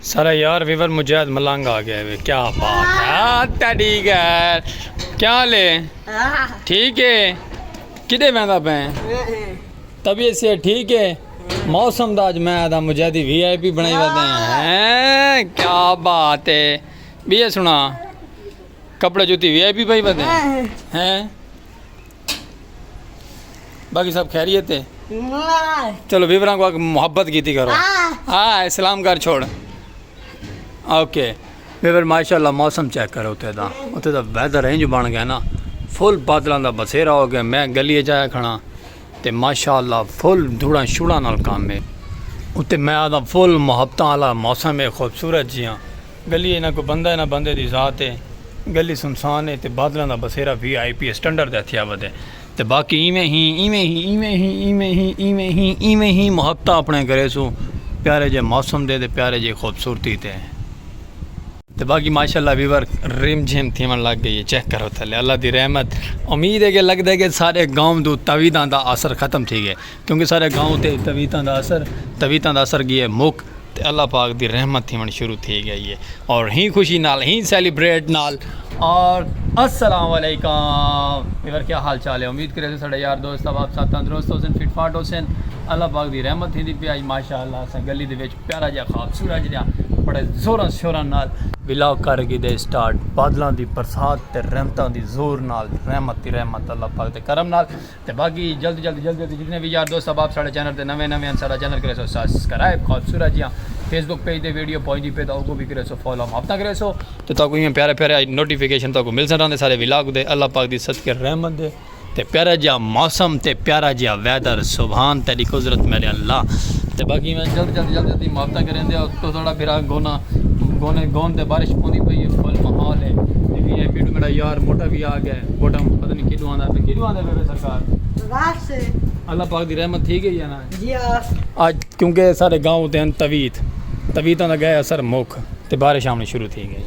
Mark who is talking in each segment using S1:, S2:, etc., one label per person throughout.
S1: सारा यार वीवर मुजाहिद मलंग आ गया है। क्या बात है, ठीक है। क्या ले ठीक है किधे वहदा पे तबीयत से ठीक है। मौसम दा अज मैं आदा मुजाहिदी VIP बनाई वदे हैं। क्या बात है भी ये सुना कपड़े जूती VIP भाई वदे हैं। बाकी सब खैरियत है। चलो वीवरा को मोहब्बत की करो। हाँ सलाम कर छोड़। ओके वीवर माशाल्लाह मौसम चेक करो उत्ते दा वैदर इंज बन गया ना फुल बादलों का बसेरा हो गया। मैं गली जाया खड़ा तो माशाल्लाह फुल धूड़ा छुड़ा नाल काम है उत्ते मैं आता फुल मुहब्बत वाला मौसम है खूबसूरत जियां गली है ना कोई बंदा है ना बंदे की ज़ात है। गली सुनसान है तो बादलों का बसेरा VIP स्टैंडर्ड का हथिया वधे तो बाकी इवें ही मुहब्बत अपने करे सो प्यारे जे मौसम दे प्यारे जे खूबसूरती थे तो बाकी माशाल्लाह वीवर रिम झिम थीमन लग गई है। चेक करो थले अल्लाह की रहमत। उम्मीद है कि लगता है कि सारे गाँव दो तवीतां का असर ख़त्म थी गए क्योंकि सारे गाँव से तवीतां का असर गया मुक तो अल्लाह पाक की रहमत थीमन शुरू थी गई है और ही खुशी नाल ही सेलिब्रेट नाल। और अस्सलाम वालेकुम वीवर क्या हाल चाल है। उम्मीद करे साढ़े यार दोस्त अब आप साथ तंदुरुस्त हो फिट फाट हो अल्लाह पाक की रहमत थी पे अज माशाअल्लाह अस गली दे प्यारा जिहा खूबसूरत जिहा बड़े जोरां शोरां नाल विलाग कर गए स्टार्ट बादलों की बरसात ते रहमतों की जोर नाल रहमत अल्लाह पाक के करम नाल ते बाकी जल्दी जितने भी यार दोस्त अब आप साढ़े चैनल पर नवे सारा चैनल करे सो सब्सक्राइब खूबसूरत जिहा फेसबुक पेज दे वीडियो पहुंची पे तो भी करे सो फॉलो अपना करे सो तो ताको ये प्यारे नोटिफिकेशन ताको मिल सकते सारे विलाग दे अल्लाह पाक की सदके रहमत दे ते प्यारा जिहा मौसम ते प्यारा जिहा वैदर सुभान तेरी कुदरत मेरे अल्लाह ते बाकी मैं जल्दी मुहब्बत करें दे तो थोड़ा फिर गोने बारिश पौनी पई है फुल माहौल है। VIP तो मेरा यार मोटा भी आ गया है मोटा पता नहीं किदू आंदा पे सरकार से अल्लाह पाक की रहमत थी गई है ना जी आज क्योंकि सारे गाँव ते तवीतां दा गया असर मुख ते बारिश आनी शुरू थी गई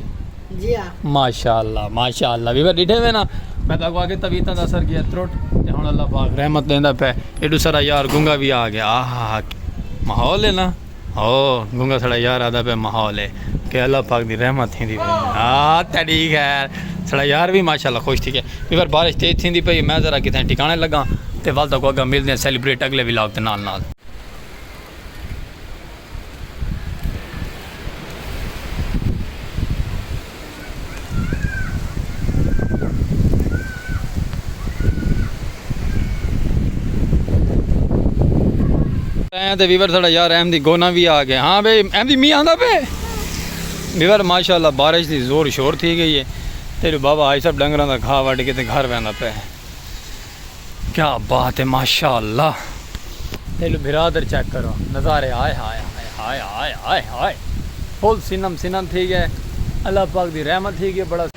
S1: जी माशाअल्लाह वीवर डिठे वे ना मैं तो आगे तवीतां दा असर गया त्रुट ते हुण अल्लाह पाक रहमत देंदा पे एडू सारा यार गुंगा भी आ गया। आहा माहौल है ना हो गुंगा सारा यार आदा पे माहौल है कि अल्लाह पाक की रहमत थी हाँ तो ठीक है सारा यार भी माशाल्लाह खुश थी वीवर बारिश तेज थी पई मैं ज़रा कितने ठिकाने लगा तो वल तक अगर मिलते हैं सेलिब्रेट अगले विलाग के नाल। तो वीवर साढ़ा यार अहमदी गोना भी आ गया। हाँ भाई अहमदी मी आंदा पे वीवर माशाल्लाह बारिश की जोर शोर थी गई है तेरे बाबा आई सब डंगर का घा वट के घर बहना पे। क्या बात है माशाल्लाह तेरे बिरादर चेक करो नज़ारे आए हाय हाय हाय हाय हाय फुल सिनम थी गए अल्लाह पाक की रहमत थी गई बड़ा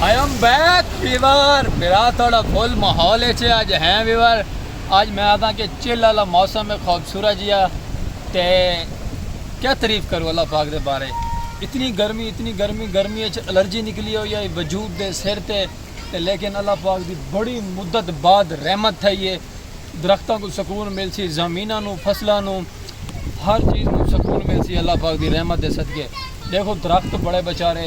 S1: आई एम बैक वीवर मेरा थोड़ा फुल माहौल है आज है वीवर। आज मैं आता कि चिल वाला मौसम है खूबसूरत जिया ते क्या तारीफ करूँ अल्लाह पाक के बारे। इतनी गर्मी एलर्जी निकली हुई है वजूद दे सिर ते लेकिन अल्लाह पाक की बड़ी मुद्दत बाद रहमत है ये दरख्तों को सुकून मिल सी ज़मीनों को फसलों हर चीज़ को सुकून मिल सी अल्लाह पाक की रहमत दे सदके। देखो दरख्त बड़े बेचारे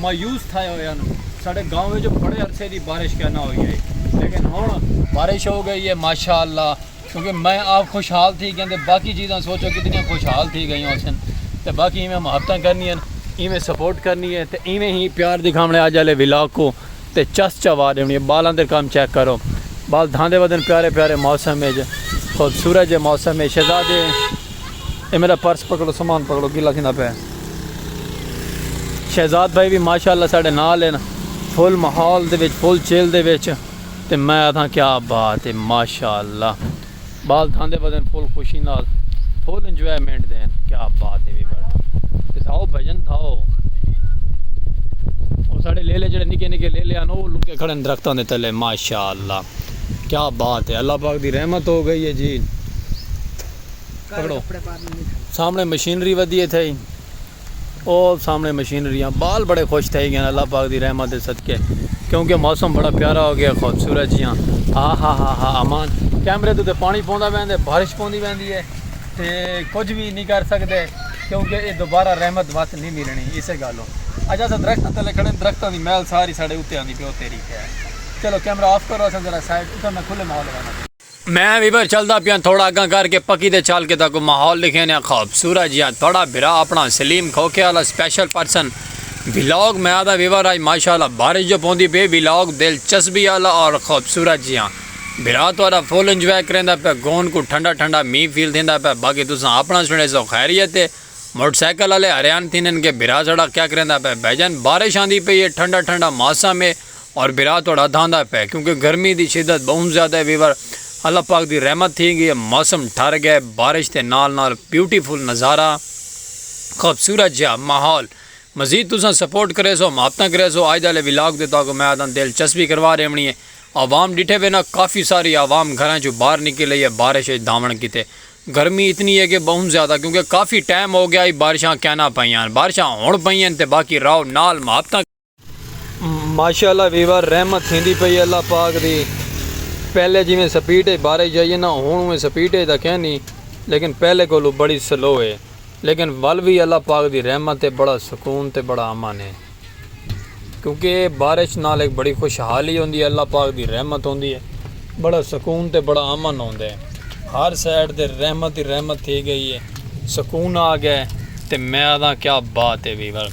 S1: मायूस थे हुए साढ़े गाँव में जो बड़े अरसे की बारिश कहना हुई है लेकिन हुण बारिश हो गई है माशाअल्लाह क्योंकि मैं आप खुशहाल थी कहते बाकी चीज़ें सोचो कितनी खुशहाल थी गई उस तो बाकी इवें मुहब्बत करनी है इवें सपोर्ट करनी है तो इवें ही प्यार दिखाने अज वाले विलाग को तो चस चवा देनी है। बालों के काम चेक करो बाल धांधे वदन प्यारे मौसम है खूबसूरत जो मौसम है। शहजादे ये मेरा पर्स पकड़ो सामान पकड़ो गिला खिंदा पे शहजाद भाई भी माशाअल्लाह साढ़े नाल है ना फुल माहौल दे फुल चिल दे ते मैं आता क्या बात है माशाअल्लाह बाल थांदे बदन फुल खुशी नाल फुल इंजॉयमेंट देन क्या बात है वीवर थाओ भजन थाओ और साढ़े लेले जड़े निके लेले आन वो लुके खड़े दरख्तों के तले माशाअल्लाह क्या बात है अल्लाह पाक की रहमत हो गई है जी। पकड़ो सामने मशीनरी वधी थे ਉਹ ਸਾਹਮਣੇ ਮਸ਼ੀਨਰੀਆਂ ਬਾਲ बड़े खुश थे गए अल्लाह पाक दी रहमत दे सदके क्योंकि मौसम बड़ा प्यारा हो गया खूबसूरत जियां हा अमान कैमरे तो पानी पौंदा पैंदा बारिश पौंदी पैंदी है ते कुछ भी नहीं कर सकते क्योंकि ये दोबारा रहमत वत नहीं मिलनी इसे गलों अच्छा अस दरख्त थले खड़े दरख्तों की महल सारी साढ़े उत्ते आंदी पियो तेरी है चलो कैमरा ऑफ करो अस जरा साइड उधर मैं खुले माहौल रहना मैं भी बार चलता पिया थोड़ा अगर करके पक्की दे चल के तक माहौल लिखे ने खूबसूरत जिहा थोड़ा बिरा अपना सलीम खोखे वाला स्पेशल पर्सन व्लॉग मैं आदा विवर आज माशाल्लाह बारिश जो पौंदी पे व्लॉग दिलचस्पी वाला और खूबसूरत जिहा बिरा थोड़ा फुल इंजॉय करेंदा पे गोन को ठंडा ठंडा मीह फील थींदा पे बाकी तुसा अपना सुने सो खैरियत है मोटरसाइकिल वाले हरियाण थी के बिरा जड़ा क्या करेंदा पे भाईजान बारिश आंदी पे ये ठंडा ठंडा मौसम है और बिरा थोड़ा धांदा पे क्योंकि गर्मी की शिद्दत बहुत ज़्यादा है विवर अल्लाह पाक दी रहमत थी गई मौसम ठर गए बारिश के नाल ब्यूटीफुल नज़ारा खूबसूरत जहा माहौल मजीद तुसा सपोर्ट करे सो मुहब्बत करे सो आज वाले व्लॉग देता को मैं आदा दिलचस्पी करवा रही है आवाम डिठे वे ना काफ़ी सारी आवाम घर चो बाहर निकल रही है बारिश दावण किते गर्मी इतनी है कि बहुत ज़्यादा क्योंकि काफ़ी टाइम हो गया बारिशां कहना पाइयां बारिशां हुण पईयां ते बाकी राव नाल मुहब्बत माशाल्लाह वीवर रहमत थींदी पई अल्लाह पाक दी पहले जिमें स्पीड बारिश जाइए ना हूँ में स्पीड तो कहनी लेकिन पहले को बड़ी स्लो है लेकिन वल भी अल्लाह पाक दी रहमत है बड़ा सुकून ते बड़ा अमन है क्योंकि बारिश नाल एक बड़ी खुशहाली होंदी है अल्लाह पाक दी रहमत होंदी है बड़ा सुकून ते बड़ा अमन होंदा है हर साइड ते रहमत ही रहमत थी गई है सुकून आ गया ते मैं आदा क्या बात है वीवर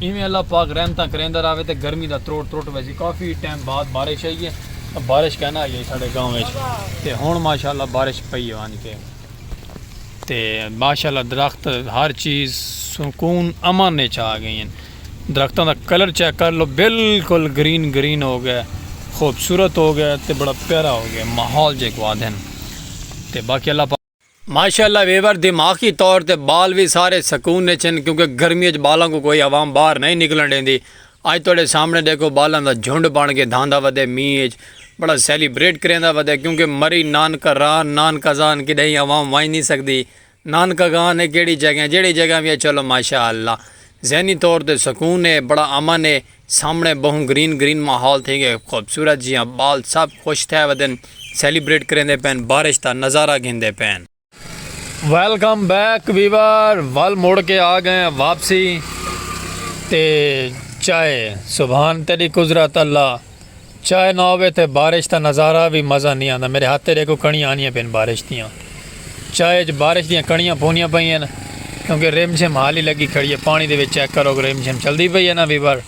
S1: इवें अल्लाह पाक रहमत करेंदा रहे ते गर्मी का त्रोट वैसी काफ़ी टाइम बाद बारिश आई है बारिश कहना आई है साढ़े गाँव में हुण माशाल्लाह बारिश पई आन के ते माशाल्लाह दरख्त हर चीज़ सुकून अमन च आ गई हैं दरख्तों का कलर चेक कर लो बिल्कुल ग्रीन ग्रीन हो गया खूबसूरत हो गया तो बड़ा प्यारा हो गया माहौल जे को आदन ते बाकी अल्लाह माशाल्लाह वेवर दिमागी तौर पे बाल भी सारे सुकून चन क्योंकि गर्मी बालों को कोई आवाम बाहर नहीं निकलन देंदी अज थोड़े सामने देखो बालों का झुंड बन के धांदा वधे मीह बड़ा सैलीब्रेट करेंदा वधे क्योंकि मरी नानका रान नानका जान कि नहीं आवाम वाई नहीं सकती नानका गान है केड़ी जगह जेड़ी जगह भी है चलो माशाअल्लाह जहनी तौर पर सुकून है बड़ा अमन है सामने बहु ग्रीन ग्रीन माहौल थे गए खूबसूरत जियाँ बाल सब खुश थे वदन सैलीब्रेट करेंदे पैन बारिश का नज़ारा गिंदे पैन वेलकम बैक वीवर वल मुड़ के आ गए वापसी ते चाय सुभान तेरी कुदरत अल्लाह चाय ना होवे तो बारिश का नज़ारा भी मज़ा नहीं आता मेरे हाथ देखो कणियां आनियां पैन बारिश दियाँ चाय च बारिश दियाँ कणियां पौनियां पईयां क्योंकि रिमझिम हाल ही लगी खड़ी है पानी दे विच चेक करो रिमझिम चलती पई है ना वीवर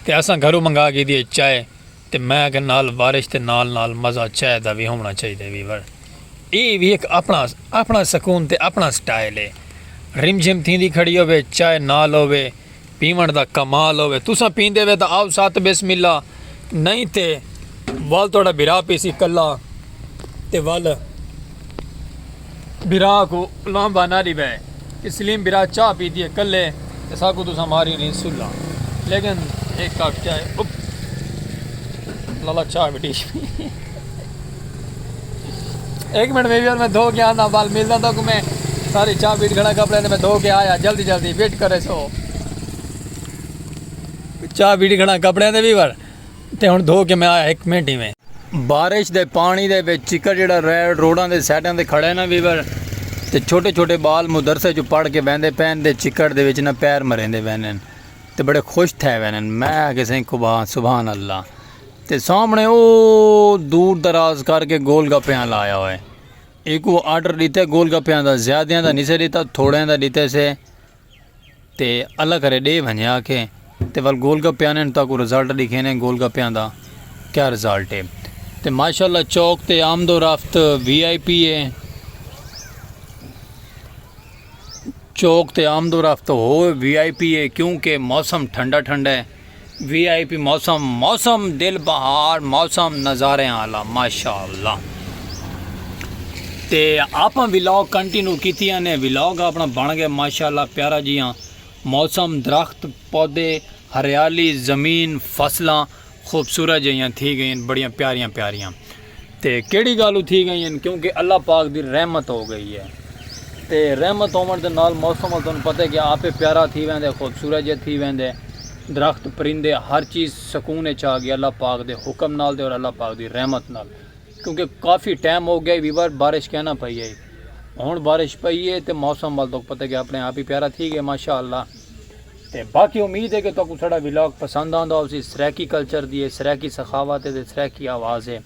S1: तो असां घरों मंगा के दिए चाय तो मैं कि नाल बारिश के नाल नाल मज़ा चाय का भी होना चाहिए वीवर ये भी एक अपना अपना सुकून ते अपना स्टाइल है रिमझिम थींदी खड़ी होवे चाय नाल होवे पीवण दा कमाल होवे तुसां पींदे वे तो आओ साथ बिस्मिल्ला नहीं ते वल थोड़ा बिरा पीसी कला ते वल बिरा को लांबा ना रिवे इसलिए बिरा चाह पी दिए कल्ले तो साकू तुसा मारी नहीं सुला लेकिन एक कप चाय लाला चाह बेटी एक मिनट में भी और मैं धो के आना बाल मिलता था कि मैं सारी चाह पीट घड़ा कपड़े ने मैं धो के आया जल्दी जल्दी वेट करे सो चाह पीट घड़ा कपड़े ने भी वर ते हुण धो के मैं आया एक मिनट ही में बारिश दे पानी दे विच चिकड़ जिहड़ा रोडां दे साइडां ते खड़ा है ना वीवर ते छोटे छोटे बाल मुदरसे चो पढ़ के बहंदे पैन दे चिकड़ दे विच ना पैर मरेंदे वैनन ते बड़े खुश थे वैनन मैं किसे कुबा सुभान अल्लाह ते सामने वो दूर दराज करके गोलगप्पियां लाया हुआ है एक वो आर्डर दिता गोलगप्पियां दा ज़्यादा दा नहीं से दिता थोड़े दा दिते से ते अलग करे दे वंजा के ते वल गोलगप्पियां ने तक रिजल्ट लिखे ने गोलगप्पियां दा क्या रिजल्ट है ते माशाल्लाह चौक ते आमदो रफ्त VIP है चौक ते आमदो रफ्त हो VIP है क्योंकि मौसम ठंडा ठंडा है VIP मौसम मौसम दिल बहार मौसम नज़ारे आला माशाअल्लाह ते आप व्लॉग कंटिन्यू कीतियां ने व्लॉग अपना बन गया माशाअल्लाह प्यारा जियां मौसम दरख्त पौधे हरियाली ज़मीन फसलां खूबसूरत जियां थी गई बड़ियां प्यारियां प्यारियां ते केड़ी गल थी गई क्योंकि अल्लाह पाक दी रहमत हो गई है ते रहमत होवन दे नाल मौसम तुहानूं पता है कि आपे प्यारा थी वेंदे खूबसूरत जे थी वेंदे दरख्त परिंदे हर चीज़ सकून च आ गई अल्लाह पाक दे हुक्म नाल ते और अल्लाह पाक दी रहमत नाल क्योंकि काफ़ी टाइम हो गया वीवर बारिश कहना पई है हुण बारिश पई है तो मौसम वाल तो पता है कि अपने आप ही प्यारा थी गया माशाअल्लाह। ते बाकी उम्मीद है कि तुहानूं साडा व्लॉग पसंद आंदा होसी सराकी कल्चर दी सराकी सखावत ते सराकी आवाज़ है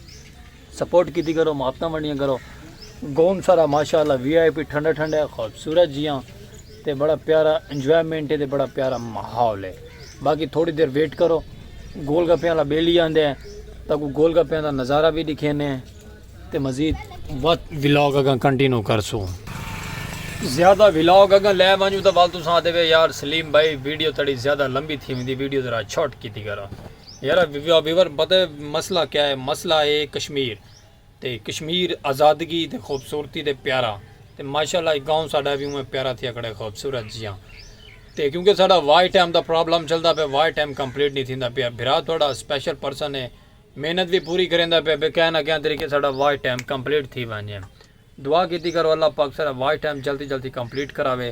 S1: सपोर्ट कीती करो मुहब्बतां वंडियां करो। गौन सारा माशाअल्लाह VIP ठंडा ठंडा खूबसूरत जियां ते बड़ा प्यारा इंजॉयमेंट है ते बड़ा प्यारा माहौल है। बाकी थोड़ी देर वेट करो गोलगप्पे वाला बेली आंदे हैं ताकि गोलगप्पे का नज़ारा भी दिखेने ते मज़ीद बहुत व्लॉग अगर कंटिन्यू करसूँ ज़्यादा व्लॉग अगर ले वजूँ तो वाल तुसां आते यार सलीम भाई वीडियो थोड़ी ज़्यादा लंबी थी वेंदी वीडियो ज़रा शॉर्ट की करो यार व्यूवर पता है मसला क्या है मसला है कश्मीर ते कश्मीर आज़ादगी ते खूबसूरती ते प्यारा ते माशाअल्लाह गाँव साडा भी उमें प्यारा थी अकड़े खूबसूरत जियां ते क्योंकि साडा वाई टाइम का प्रॉब्लम चलता पे वाई टाइम कंप्लीट नहीं थींदा पे भरा थोड़ा स्पेशल पर्सन है मेहनत भी पूरी करेंदा पे क्या ना क्या तरीके साडा वाई टाइम कंप्लीट थी वने दुआ की करो अल्लाह पाक सारा वाई टाइम जल्दी जल्दी कंप्लीट करावे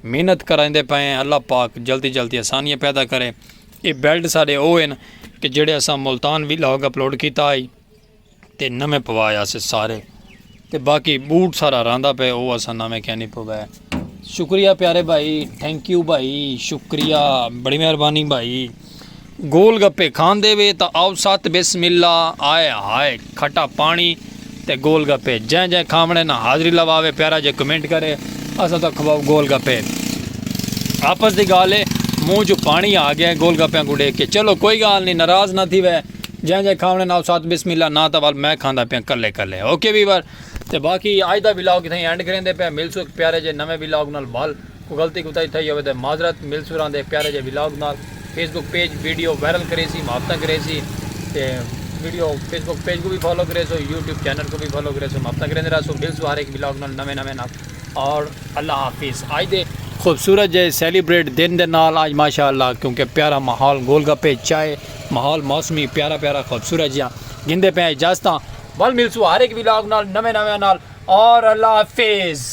S1: मेहनत करांदे पे अल्लाह पाक जल्दी जल्दी आसानियाँ पैदा करे। ये बेल्ट साडे ओ हैं कि जेड़े असां मुल्तान व्लॉग अपलोड किया आई ते नमें पवाया से सारे ते बाकी बूट सारा रांदा पे ओ असां नमें क्या नहीं पवाया। शुक्रिया प्यारे भाई थैंक यू भाई शुक्रिया बड़ी मेहरबानी भाई। गोल गप्पे खांदे वे तो आओ सत बिस्मिल्ला आए हाय खट्टा पानी ते गोल गप्पे जै जै खावणे ना हाज़री लवावे प्यारा जे कमेंट करे असा तो खवाओ गोल गप्पे आपस की गाल है मुँह जो पानी आ गया गोल गप्पे को देख के चलो कोई गाल नहीं नाराज़ ना थी वै जै जै खावणे ना सत बिस्मिल्ला ना तो वाल मैं खांदा पिया कल्ले कल्ले ओके वीवर। तो बाकी अज का व्लॉग इतना एंड करेंदे पे मिलसू एक प्यारे जे नवे व्लॉग नाल बाल को गलती कुताई थी हो माजरत मिलसू रहंदे प्यारे जे व्लॉग नाल फेसबुक पेज वीडियो वायरल करे सी मुहब्बतां करे सी ते वीडियो फेसबुक पेज को भी फॉलो करे सो यूट्यूब चैनल को भी फॉलो करे सो मुहब्बतां करेंदे रहो मिलसू हर एक व्लॉग नाल नवे नवे नाल और अल्लाह हाफिज़। आज दे खूबसूरत जे सैलीब्रेट दिन दे नाल आज माशाअल्लाह क्योंकि प्यारा माहौल गोलगप्पे चाय माहौल मौसमी प्यारा प्यारा खूबसूरत जिहा गिंदे पे इजाजत वाल मिलसू हर एक व्लॉग नाल नवे नवे नाल और अल्लाह हाफिज़।